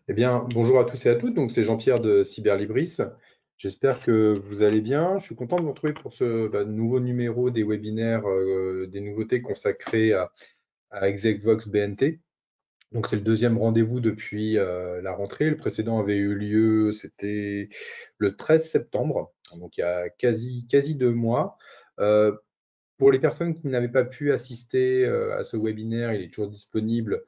Eh bien, bonjour à tous et à toutes. Donc, c'est Jean-Pierre de Cyberlibris. J'espère que vous allez bien. Je suis content de vous retrouver pour ce nouveau numéro des webinaires, des nouveautés consacrées à ExecVox BNT. Donc, c'est le deuxième rendez-vous depuis la rentrée. Le précédent avait eu lieu, c'était le 13 septembre, donc il y a quasi 2 mois. Euh, pour les personnes qui n'avaient pas pu assister à ce webinaire, il est toujours disponible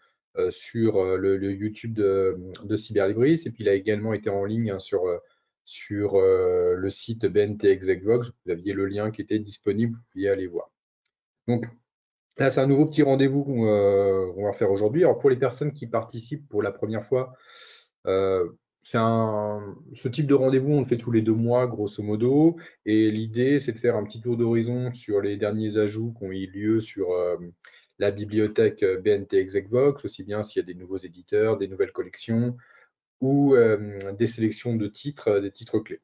sur le YouTube de Cyberlibris, et puis il a également été en ligne hein, sur le site BNT ExecVox. Vous aviez le lien qui était disponible, vous pouviez aller voir. Donc là, c'est un nouveau petit rendez-vous qu'on va faire aujourd'hui. Alors pour les personnes qui participent pour la première fois, euh, ce type de rendez-vous, on le fait tous les 2 mois, grosso modo. Et l'idée, c'est de faire un petit tour d'horizon sur les derniers ajouts qui ont eu lieu sur la bibliothèque BNT ExecVox, aussi bien s'il y a des nouveaux éditeurs, des nouvelles collections ou des sélections de titres, des titres clés.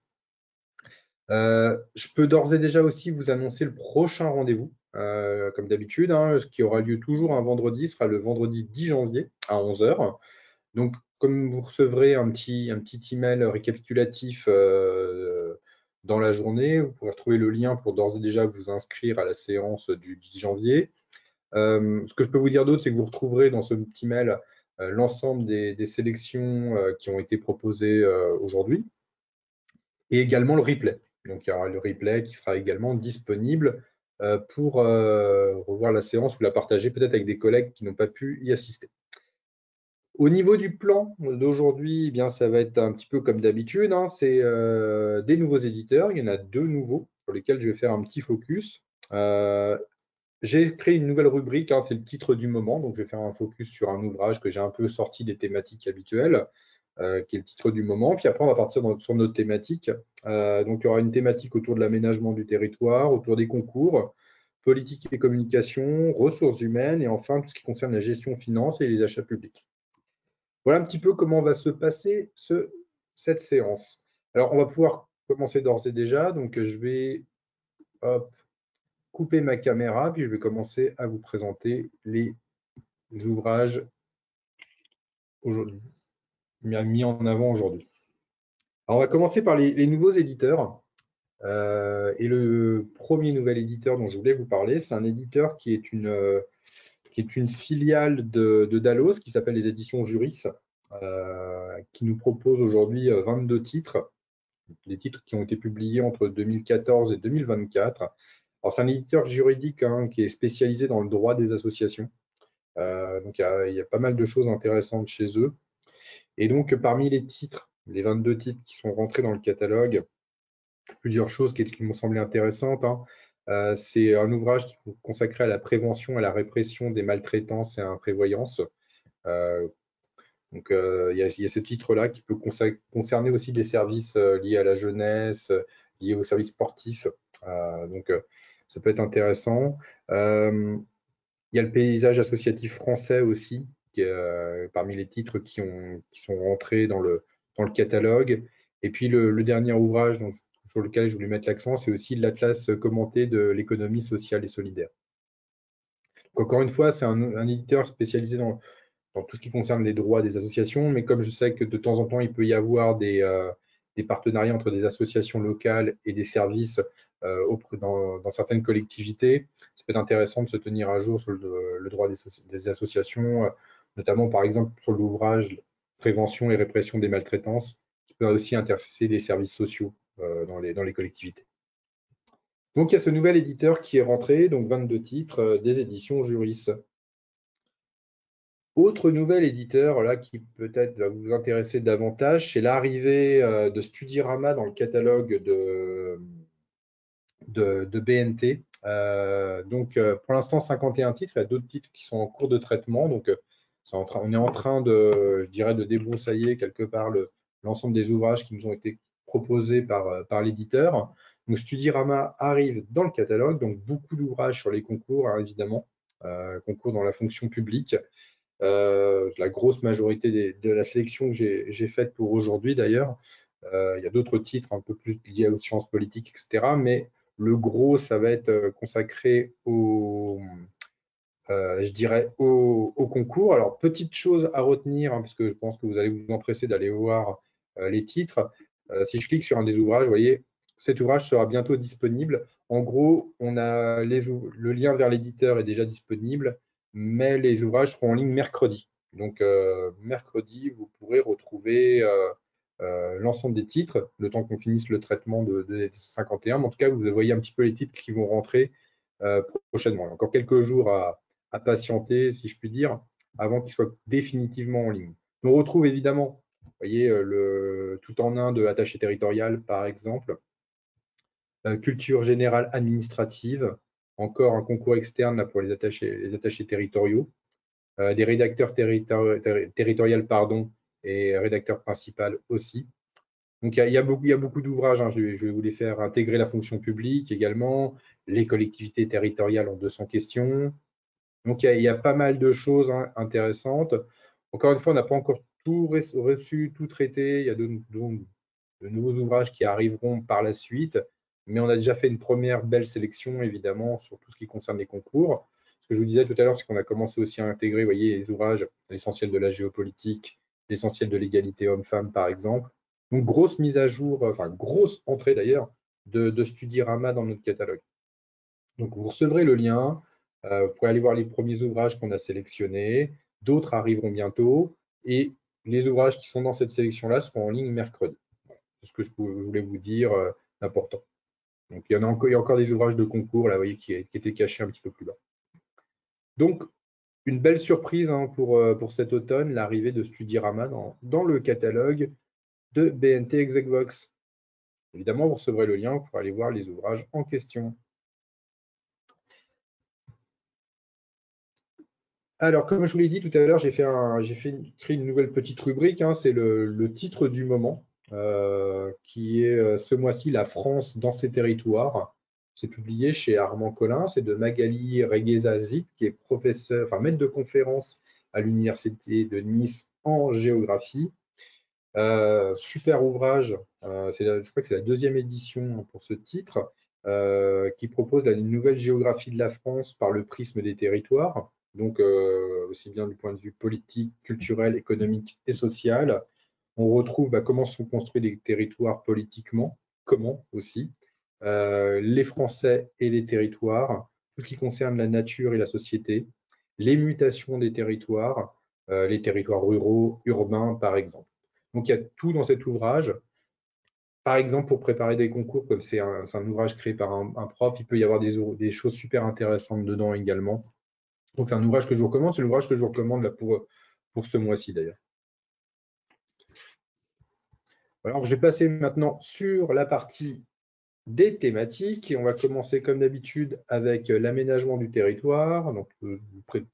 Je peux d'ores et déjà aussi vous annoncer le prochain rendez-vous, comme d'habitude, hein, ce qui aura lieu toujours un vendredi, sera le vendredi 10 janvier à 11 h. Donc, comme vous recevrez un petit email récapitulatif dans la journée, vous pourrez retrouver le lien pour d'ores et déjà vous inscrire à la séance du 10 janvier. Ce que je peux vous dire d'autre, c'est que vous retrouverez dans ce petit mail l'ensemble des sélections qui ont été proposées aujourd'hui et également le replay. Donc, il y aura le replay qui sera également disponible pour revoir la séance ou la partager peut-être avec des collègues qui n'ont pas pu y assister. Au niveau du plan d'aujourd'hui, eh bien, ça va être un petit peu comme d'habitude, hein, c'est des nouveaux éditeurs. Il y en a 2 nouveaux sur lesquels je vais faire un petit focus. J'ai créé une nouvelle rubrique, hein, c'est le titre du moment. Donc, je vais faire un focus sur un ouvrage que j'ai un peu sorti des thématiques habituelles, qui est le titre du moment. Puis après, on va partir sur notre thématique. Donc, il y aura une thématique autour de l'aménagement du territoire, autour des concours, politique et communication, ressources humaines et enfin tout ce qui concerne la gestion finance et les achats publics. Voilà un petit peu comment va se passer cette séance. Alors, on va pouvoir commencer d'ores et déjà. Donc, je vais couper ma caméra, puis je vais commencer à vous présenter les ouvrages aujourd'hui, mis en avant aujourd'hui. Alors, on va commencer par les nouveaux éditeurs. Et le premier nouvel éditeur dont je voulais vous parler, c'est un éditeur qui est une filiale de Dallos, qui s'appelle les éditions Juris, qui nous propose aujourd'hui 22 titres, des titres qui ont été publiés entre 2014 et 2024. Alors, c'est un éditeur juridique hein, qui est spécialisé dans le droit des associations. Donc, il y a pas mal de choses intéressantes chez eux. Et donc, parmi les titres, les 22 titres qui sont rentrés dans le catalogue, plusieurs choses qui m'ont semblé intéressantes, hein. C'est un ouvrage qui est consacré à la prévention et à la répression des maltraitances et imprévoyances. Donc, il y a ce titre-là qui peut concerner aussi des services liés à la jeunesse, liés aux services sportifs. Donc, ça peut être intéressant. Il y a le paysage associatif français aussi, qui est, parmi les titres qui sont rentrés dans le catalogue. Et puis, le dernier ouvrage sur lequel je voulais mettre l'accent, c'est aussi l'Atlas commenté de l'économie sociale et solidaire. Donc, encore une fois, c'est un éditeur spécialisé dans tout ce qui concerne les droits des associations, mais comme je sais que de temps en temps, il peut y avoir des partenariats entre des associations locales et des services dans certaines collectivités, ça peut être intéressant de se tenir à jour sur le droit des associations, notamment par exemple sur l'ouvrage Prévention et répression des maltraitances, qui peut aussi intéresser les services sociaux dans les collectivités. Donc, il y a ce nouvel éditeur qui est rentré, donc 22 titres, des éditions Juris. Autre nouvel éditeur là, qui peut-être va vous intéresser davantage, c'est l'arrivée de Studirama dans le catalogue de BNT. Donc, pour l'instant, 51 titres. Il y a d'autres titres qui sont en cours de traitement. Donc, on est en train je dirais, de débroussailler quelque part l'ensemble des ouvrages qui nous ont été proposés par l'éditeur. Donc, Studirama arrive dans le catalogue. Donc, beaucoup d'ouvrages sur les concours, hein, évidemment, concours dans la fonction publique. La grosse majorité de la sélection que j'ai faite pour aujourd'hui, d'ailleurs. Il y a d'autres titres un peu plus liés aux sciences politiques, etc. Mais le gros, ça va être consacré je dirais, au concours. Alors, petite chose à retenir, hein, parce que je pense que vous allez vous empresser d'aller voir les titres. Si je clique sur un des ouvrages, vous voyez, cet ouvrage sera bientôt disponible. En gros, le lien vers l'éditeur est déjà disponible, mais les ouvrages seront en ligne mercredi. Donc, mercredi, vous pourrez retrouver l'ensemble des titres, le temps qu'on finisse le traitement de 51. Mais en tout cas, vous voyez un petit peu les titres qui vont rentrer prochainement. Il y a encore quelques jours à patienter, si je puis dire, avant qu'il soit définitivement en ligne. On retrouve évidemment, vous voyez, le tout en un de attaché territorial, par exemple, culture générale administrative, encore un concours externe là, pour les attachés territoriaux, des rédacteurs territoriaux pardon, et rédacteur principal aussi. Donc, il y a beaucoup d'ouvrages. Hein. Je vais vous les faire intégrer la fonction publique également, les collectivités territoriales en 200 questions. Donc, il y a pas mal de choses intéressantes. Encore une fois, on n'a pas encore tout reçu, tout traité. Il y a de nouveaux ouvrages qui arriveront par la suite, mais on a déjà fait une première belle sélection, évidemment, sur tout ce qui concerne les concours. Ce que je vous disais tout à l'heure, c'est qu'on a commencé aussi à intégrer, vous voyez, les ouvrages, l'essentiel de la géopolitique, l'essentiel de l'égalité homme-femme, par exemple. Donc, grosse mise à jour, enfin, grosse entrée d'ailleurs, de Studirama dans notre catalogue. Donc, vous recevrez le lien. Vous pouvez aller voir les premiers ouvrages qu'on a sélectionnés. D'autres arriveront bientôt. Et les ouvrages qui sont dans cette sélection-là seront en ligne mercredi. Voilà. C'est ce que je voulais vous dire d'important. Donc, il y a encore des ouvrages de concours là, vous voyez, qui étaient cachés un petit peu plus bas. Donc, une belle surprise hein, pour cet automne, l'arrivée de Studirama dans le catalogue de BNT Execvox. Évidemment, vous recevrez le lien pour aller voir les ouvrages en question. Alors, comme je vous l'ai dit tout à l'heure, j'ai créé une nouvelle petite rubrique, hein, c'est le titre du moment, qui est ce mois-ci La France dans ses territoires. C'est publié chez Armand Collin, c'est de Magali Regueza-Zit, qui est professeur, enfin maître de conférence à l'Université de Nice en géographie. Super ouvrage, je crois que c'est la deuxième édition pour ce titre, qui propose une nouvelle géographie de la France par le prisme des territoires, donc aussi bien du point de vue politique, culturel, économique et social. On retrouve comment sont construits les territoires politiquement, comment aussi, les Français et les territoires, tout ce qui concerne la nature et la société, les mutations des territoires, les territoires ruraux, urbains par exemple. Donc, il y a tout dans cet ouvrage. Par exemple, pour préparer des concours, comme c'est un ouvrage créé par un prof, il peut y avoir des choses super intéressantes dedans également. Donc, c'est un ouvrage que je vous recommande. C'est l'ouvrage que je vous recommande là, pour ce mois-ci d'ailleurs. Alors, je vais passer maintenant sur la partie des thématiques et on va commencer comme d'habitude avec l'aménagement du territoire. Donc, le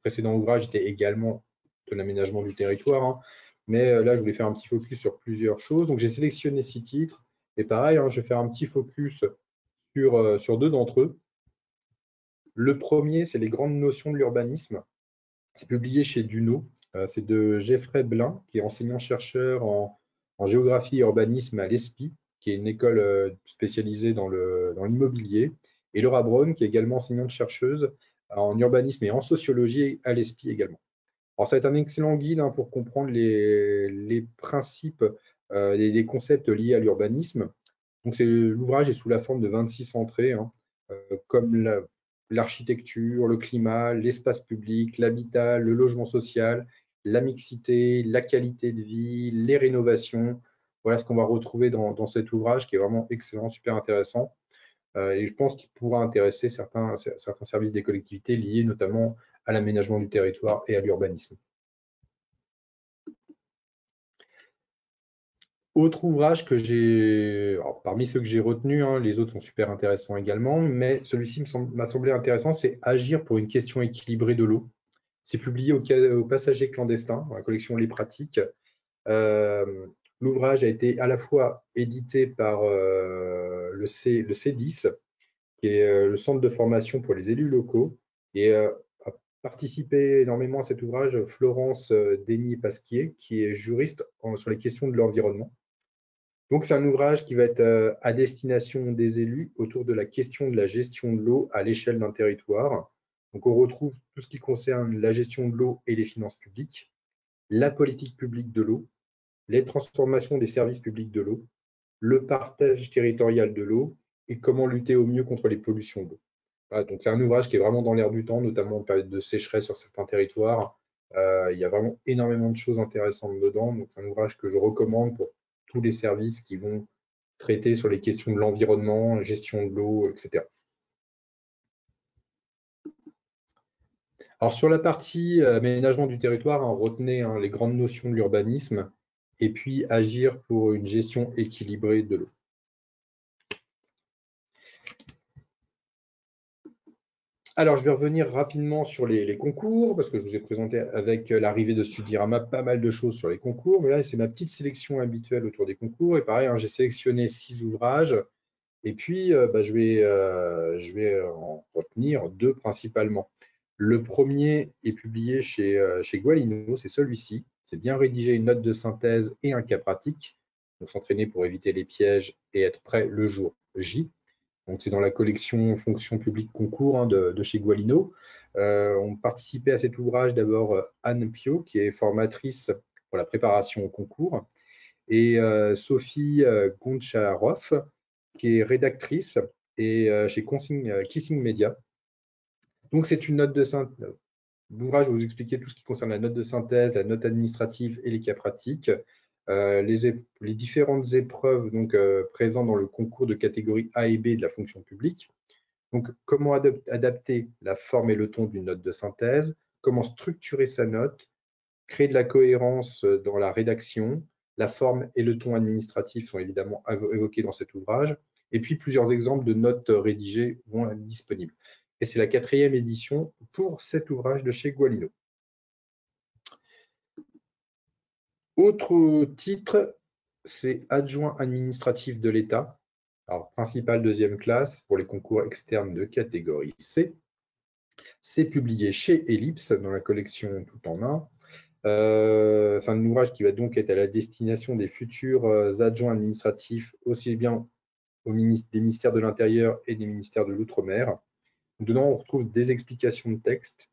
précédent ouvrage était également de l'aménagement du territoire, hein. Mais là, je voulais faire un petit focus sur plusieurs choses. Donc, j'ai sélectionné 6 titres. Et pareil, hein, je vais faire un petit focus sur 2 d'entre eux. Le premier, c'est les grandes notions de l'urbanisme. C'est publié chez Duno. C'est de Geoffrey Blin, qui est enseignant-chercheur en géographie et urbanisme à l'ESPI, qui est une école spécialisée dans l'immobilier. Et Laura Braun, qui est également enseignante-chercheuse en urbanisme et en sociologie à l'ESPI également. Alors, ça va être un excellent guide hein, pour comprendre les principes, les concepts liés à l'urbanisme. Donc, l'ouvrage est sous la forme de 26 entrées, hein, comme l'architecture, le climat, l'espace public, l'habitat, le logement social, la mixité, la qualité de vie, les rénovations. Voilà ce qu'on va retrouver dans cet ouvrage qui est vraiment excellent, super intéressant. Et je pense qu'il pourra intéresser certains services des collectivités liés notamment à l'aménagement du territoire et à l'urbanisme. Autre ouvrage que parmi ceux que j'ai retenus, hein, les autres sont super intéressants également, mais celui-ci m'a semblé intéressant, c'est Agir pour une question équilibrée de l'eau. C'est publié au Passager clandestin, dans la collection Les Pratiques. L'ouvrage a été à la fois édité par le C10, qui est le centre de formation pour les élus locaux, et a participé énormément à cet ouvrage Florence Denis-Pasquier, qui est juriste sur les questions de l'environnement. Donc, c'est un ouvrage qui va être à destination des élus autour de la question de la gestion de l'eau à l'échelle d'un territoire. Donc, on retrouve tout ce qui concerne la gestion de l'eau et les finances publiques, la politique publique de l'eau, les transformations des services publics de l'eau, le partage territorial de l'eau et comment lutter au mieux contre les pollutions d'eau. Voilà, donc c'est un ouvrage qui est vraiment dans l'air du temps, notamment en période de sécheresse sur certains territoires. Il y a vraiment énormément de choses intéressantes dedans. Donc c'est un ouvrage que je recommande pour tous les services qui vont traiter sur les questions de l'environnement, gestion de l'eau, etc. Alors sur la partie aménagement du territoire, retenez les grandes notions de l'urbanisme et puis agir pour une gestion équilibrée de l'eau. Alors, je vais revenir rapidement sur les concours, parce que je vous ai présenté avec l'arrivée de Studirama pas mal de choses sur les concours. Mais là, c'est ma petite sélection habituelle autour des concours. Et pareil, j'ai sélectionné 6 ouvrages. Et puis, je vais en retenir 2 principalement. Le premier est publié chez Gualino, c'est celui-ci. C'est bien rédiger une note de synthèse et un cas pratique. Donc, s'entraîner pour éviter les pièges et être prêt le jour J. Donc, c'est dans la collection Fonction publique concours de chez Gualino. On participait à cet ouvrage d'abord Anne Pio, qui est formatrice pour la préparation au concours, et Sophie Goncharov, qui est rédactrice et chez Kissing Media. Donc, c'est une note de synthèse. L'ouvrage va vous expliquer tout ce qui concerne la note de synthèse, la note administrative et les cas pratiques. Les différentes épreuves présentes dans le concours de catégorie A et B de la fonction publique. Donc, comment adapter la forme et le ton d'une note de synthèse, comment structurer sa note, créer de la cohérence dans la rédaction, la forme et le ton administratif sont évidemment évoqués dans cet ouvrage, et puis plusieurs exemples de notes rédigées vont être disponibles. Et c'est la 4e édition pour cet ouvrage de chez Gualino. Autre titre, c'est adjoint administratif de l'État. Alors, principal 2e classe pour les concours externes de catégorie C. C'est publié chez Ellipse dans la collection Tout en un. C'est un ouvrage qui va donc être à la destination des futurs adjoints administratifs, aussi bien des ministères de l'Intérieur et des ministères de l'Outre-mer. Dedans, on retrouve des explications de texte,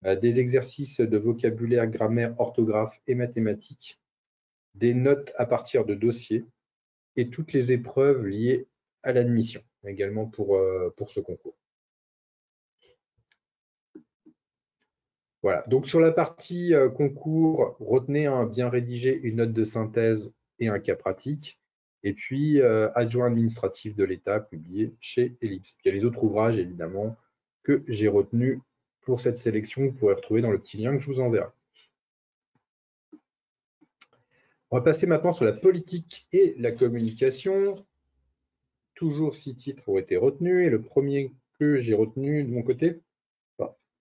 des exercices de vocabulaire, grammaire, orthographe et mathématiques, des notes à partir de dossiers et toutes les épreuves liées à l'admission, également pour ce concours. Voilà, donc sur la partie concours, retenez bien rédiger une note de synthèse et un cas pratique. Et puis, adjoint administratif de l'État, publié chez Ellipse. Il y a les autres ouvrages, évidemment, que j'ai retenus pour cette sélection. Vous pourrez retrouver dans le petit lien que je vous enverrai. On va passer maintenant sur la politique et la communication. Toujours 6 titres ont été retenus. Et le premier que j'ai retenu de mon côté,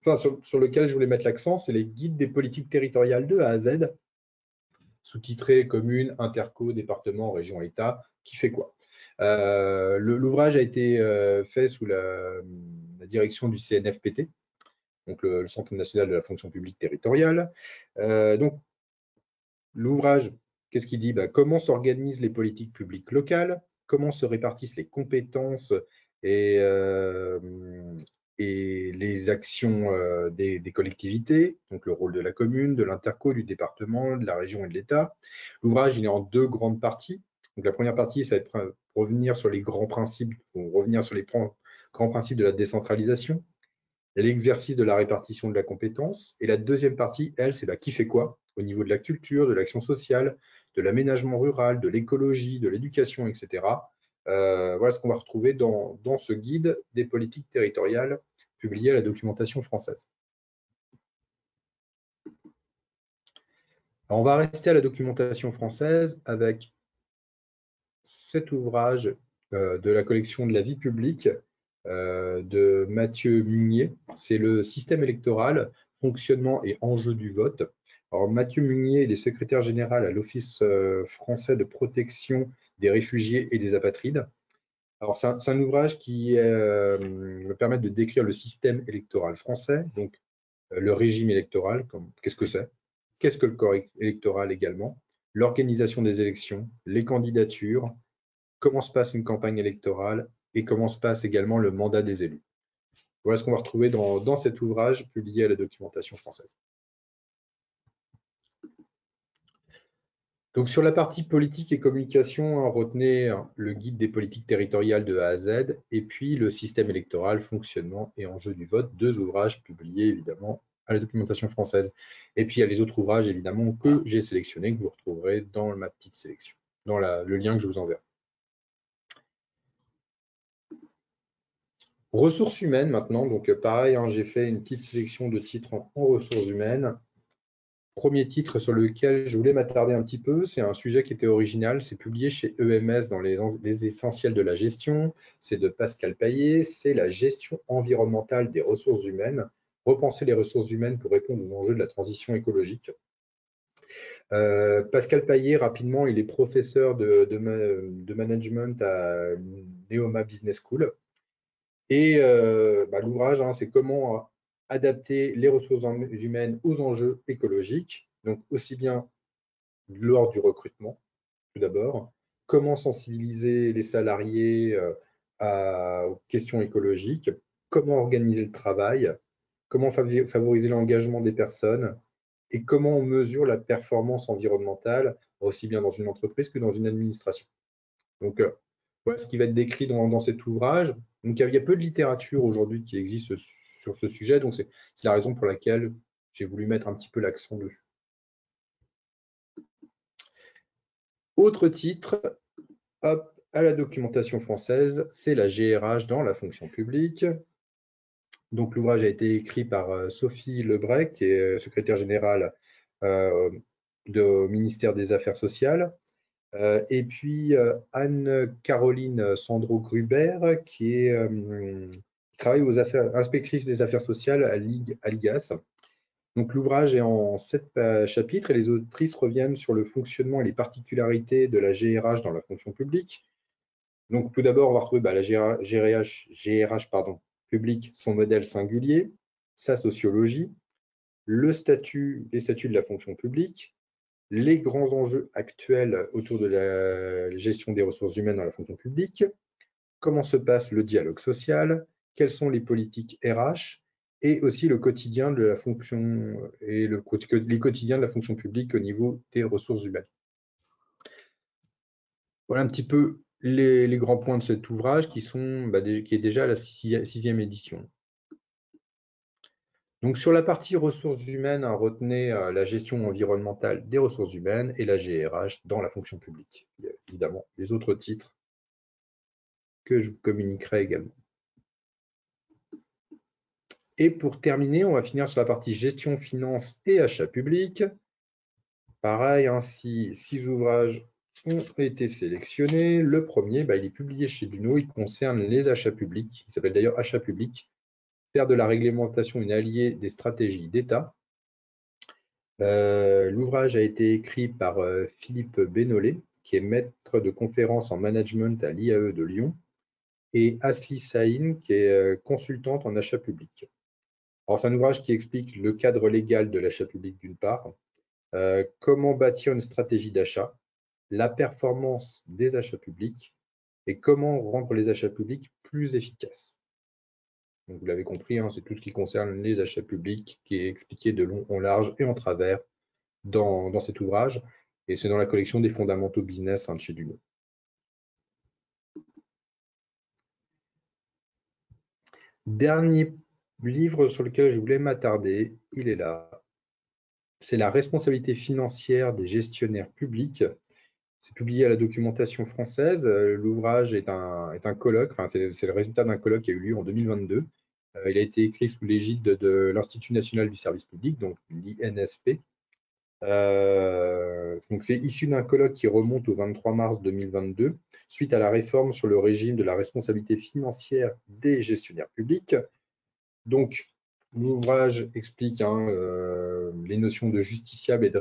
sur lequel je voulais mettre l'accent, c'est les guides des politiques territoriales de A à Z, sous-titré commune, interco, département, région, État, qui fait quoi. L'ouvrage a été fait sous la direction du CNFPT, donc le Centre national de la fonction publique territoriale. Donc, l'ouvrage, qu'est-ce qu'il dit? Comment s'organisent les politiques publiques locales, comment se répartissent les compétences et les actions des collectivités, donc le rôle de la commune, de l'interco, du département, de la région et de l'État. L'ouvrage, il est en 2 grandes parties. Donc la première partie, ça va être revenir sur les grands principes, revenir sur les grands principes de la décentralisation, l'exercice de la répartition de la compétence. Et la deuxième partie, elle, c'est qui fait quoi au niveau de la culture, de l'action sociale, de l'aménagement rural, de l'écologie, de l'éducation, etc. Voilà ce qu'on va retrouver dans ce guide des politiques territoriales publié à la documentation française. Alors, on va rester à la documentation française avec cet ouvrage de la collection de la vie publique de Mathieu Munier. C'est le système électoral, fonctionnement et enjeux du vote. Alors, Mathieu Munier, il est secrétaire général à l'Office français de protection des réfugiés et des apatrides. Alors, c'est un ouvrage qui me permet de décrire le système électoral français, donc le régime électoral, qu'est-ce que c'est, qu'est-ce que le corps électoral également, l'organisation des élections, les candidatures, comment se passe une campagne électorale et comment se passe également le mandat des élus. Voilà ce qu'on va retrouver dans cet ouvrage publié à la documentation française. Donc sur la partie politique et communication, retenez le guide des politiques territoriales de A à Z, et puis le système électoral, fonctionnement et enjeux du vote, 2 ouvrages publiés évidemment à la documentation française. Et puis il y a les autres ouvrages évidemment que j'ai sélectionnés, que vous retrouverez dans ma petite sélection, dans le lien que je vous enverrai. Ressources humaines maintenant, donc pareil, j'ai fait une petite sélection de titres en ressources humaines. Premier titre sur lequel je voulais m'attarder un petit peu, c'est un sujet qui était original, c'est publié chez EMS dans les essentiels de la gestion, c'est de Pascal Payet, c'est la gestion environnementale des ressources humaines, repenser les ressources humaines pour répondre aux enjeux de la transition écologique. Pascal Payet, rapidement, il est professeur de management à Neoma Business School. Et l'ouvrage, c'est comment adapter les ressources humaines aux enjeux écologiques, donc aussi bien lors du recrutement, tout d'abord, comment sensibiliser les salariés aux questions écologiques, comment organiser le travail, comment favoriser l'engagement des personnes et comment on mesure la performance environnementale, aussi bien dans une entreprise que dans une administration. Donc, voilà ce qui va être décrit dans cet ouvrage. Donc, il y a peu de littérature aujourd'hui qui existe sur ce sujet, donc c'est la raison pour laquelle j'ai voulu mettre un petit peu l'accent dessus. Autre titre, hop, à la documentation française, c'est la GRH dans la fonction publique. Donc, l'ouvrage a été écrit par Sophie Lebrec, qui est secrétaire générale au ministère des Affaires sociales. Et puis Anne-Caroline Sandro-Gruber, qui travaille aux inspectrices des affaires sociales à l'IGAS. Donc l'ouvrage est en 7 chapitres et les autrices reviennent sur le fonctionnement et les particularités de la GRH dans la fonction publique. Donc tout d'abord, on va retrouver la GRH publique, son modèle singulier, sa sociologie, les statuts de la fonction publique, les grands enjeux actuels autour de la gestion des ressources humaines dans la fonction publique, comment se passe le dialogue social, quelles sont les politiques RH et aussi le quotidien de la fonction et les quotidiens de la fonction publique au niveau des ressources humaines. Voilà un petit peu les grands points de cet ouvrage qui est déjà à la 6e édition. Donc sur la partie ressources humaines, retenez la gestion environnementale des ressources humaines et la GRH dans la fonction publique. Il y a évidemment les autres titres que je communiquerai également. Et pour terminer, on va finir sur la partie gestion, finance et achat public. Pareil, 6 ouvrages ont été sélectionnés. Le premier, il est publié chez Duno, il concerne les achats publics. Il s'appelle d'ailleurs Achat public. Faire de la réglementation une alliée des stratégies d'État. L'ouvrage a été écrit par Philippe Benollet, qui est maître de conférences en management à l'IAE de Lyon, et Asli Sahin, qui est consultante en achat public. Alors, c'est un ouvrage qui explique le cadre légal de l'achat public d'une part, comment bâtir une stratégie d'achat, la performance des achats publics et comment rendre les achats publics plus efficaces. Donc, vous l'avez compris, c'est tout ce qui concerne les achats publics qui est expliqué de long en large et en travers dans cet ouvrage. Et c'est dans la collection des fondamentaux business de chez Duno. Dernier livre sur lequel je voulais m'attarder, il est là. C'est la responsabilité financière des gestionnaires publics. C'est publié à la documentation française. L'ouvrage est un colloque, c'est le résultat d'un colloque qui a eu lieu en 2022. Il a été écrit sous l'égide de l'Institut national du service public, donc l'INSP. Donc c'est issu d'un colloque qui remonte au 23 mars 2022, suite à la réforme sur le régime de la responsabilité financière des gestionnaires publics. Donc, l'ouvrage explique les notions de justiciable et de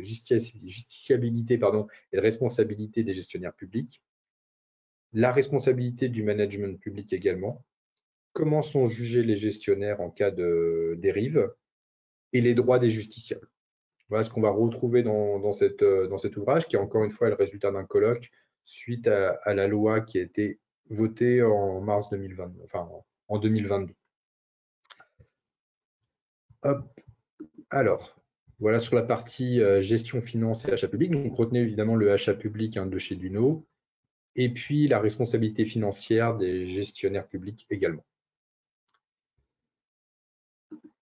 justiciabilité et de responsabilité des gestionnaires publics, la responsabilité du management public également, comment sont jugés les gestionnaires en cas de dérive et les droits des justiciables. Voilà ce qu'on va retrouver dans cet ouvrage, qui est encore une fois le résultat d'un colloque suite à la loi qui a été votée en mars 2020, en 2022. Hop. Alors, voilà sur la partie gestion finance et achat public. Donc, retenez évidemment le achat public de chez Duno et puis la responsabilité financière des gestionnaires publics également.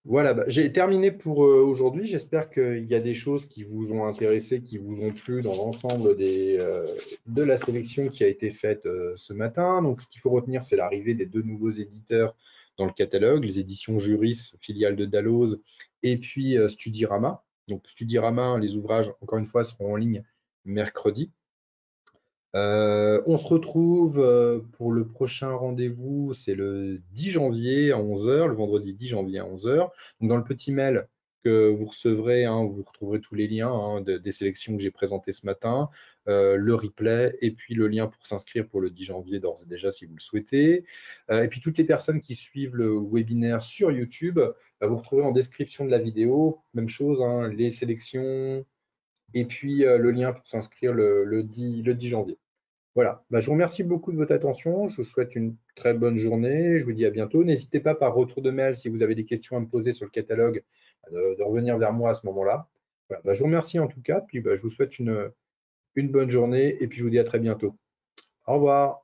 Voilà, j'ai terminé pour aujourd'hui. J'espère qu'il y a des choses qui vous ont intéressé, qui vous ont plu dans l'ensemble de la sélection qui a été faite ce matin. Donc, ce qu'il faut retenir, c'est l'arrivée des 2 nouveaux éditeurs dans le catalogue, les éditions Juris, filiale de Dalloz, et puis Studirama. Donc, Studirama, les ouvrages, encore une fois, seront en ligne mercredi. On se retrouve pour le prochain rendez-vous, c'est le 10 janvier à 11 h, le vendredi 10 janvier à 11 h. Donc dans le petit mail que vous recevrez, vous retrouverez tous les liens des sélections que j'ai présentées ce matin, le replay et puis le lien pour s'inscrire pour le 10 janvier d'ores et déjà si vous le souhaitez. Et puis toutes les personnes qui suivent le webinaire sur YouTube, vous retrouvez en description de la vidéo, même chose, les sélections et puis le lien pour s'inscrire le 10 janvier. Voilà, je vous remercie beaucoup de votre attention. Je vous souhaite une très bonne journée. Je vous dis à bientôt. N'hésitez pas par retour de mail si vous avez des questions à me poser sur le catalogue, de revenir vers moi à ce moment-là. Voilà, je vous remercie en tout cas. Puis je vous souhaite une bonne journée et puis je vous dis à très bientôt. Au revoir.